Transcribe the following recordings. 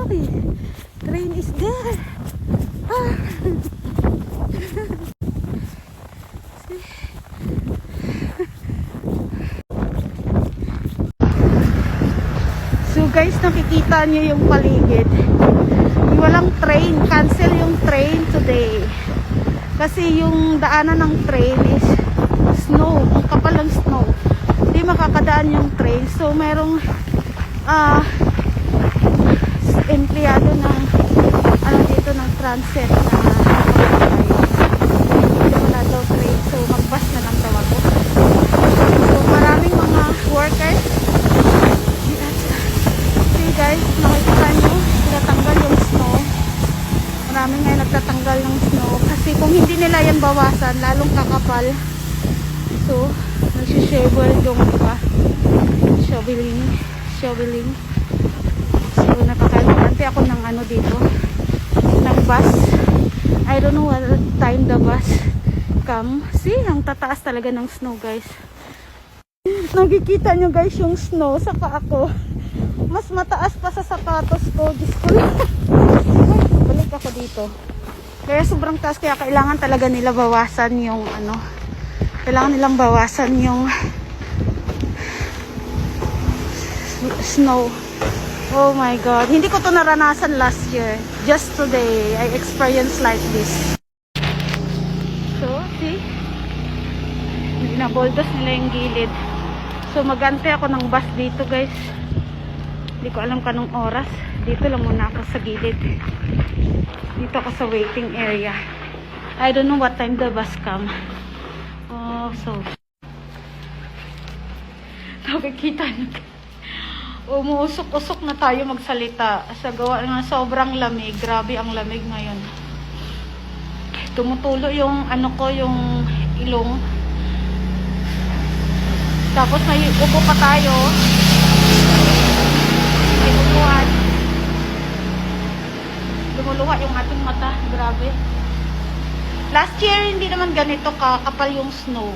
Uy, train is there. Ah. So guys, nakikita niyo yung paligid. Walang train. Cancel yung train today. Kasi yung daanan ng train is snow. Ang kapal ng snow. Hindi makakadaan yung train. So merong empleyado ng dito ng transit na wala daw train. So mag-bus na lang daw ako. So maraming mga workers. See guys, nakikita nyo, tinatanggal yung snow. Maraming ngayon nagtatanggal ng snow. Kasi kung hindi nila yan bawasan, lalong kakapal. So, nagsishovel yung iba. Shoveling. So, nakakalimutan ako ng dito. Ng bus. I don't know what time the bus come. See, ang tataas talaga ng snow guys. Nakikita nyo guys yung snow. Saka ako. Mas mataas pa sa sapatos ko. Diyos ko. Balik ako dito. Kaya sobrang taas. Kaya kailangan talaga nila bawasan yung kailangan nilang bawasan yung snow. Oh my God. Hindi ko to naranasan last year. Just today, I experienced like this. So, see? Binaboldos nila yung gilid. So, magantay ako ng bus dito guys. Hindi ko alam kanong oras. Dito lang muna ako sa gilid. Dito ako sa waiting area. I don't know what time the bus come. Oh, so. Nakikita nyo. Umuusok-usok na tayo magsalita. Sa gawa nga sobrang lamig. Grabe ang lamig ngayon. Tumutulo yung yung ilong. Tapos may upo pa tayo. Lumuluha yung ating mata. Grabe. Last year, hindi naman ganito kakapal yung snow.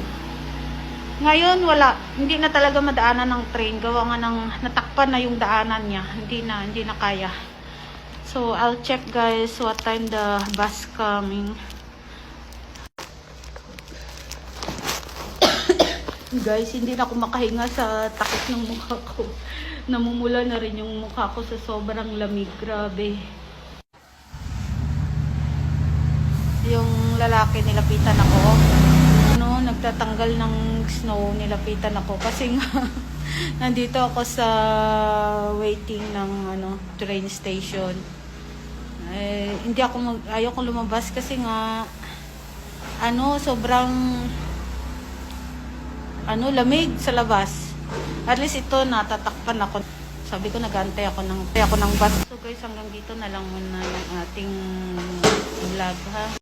Ngayon, wala. Hindi na talaga madaanan ng train. Gawa nga natakpan na yung daanan niya. Hindi na kaya. So, I'll check guys what time the bus coming. Guys, hindi na ako makahinga sa takot ng mukha ko. Namumula na rin yung mukha ko sa sobrang lamig. Grabe. Yung lalaki, nilapitan ako. Nagtatanggal ng snow, nilapitan ako. Kasi nga, nandito ako sa waiting ng train station. Ayaw kong lumabas kasi nga, sobrang lamig sa labas. At least ito, natatakpan ako. Sabi ko, nag-antay ako ng bus. So guys, hanggang dito na lang muna yung ating vlog ha.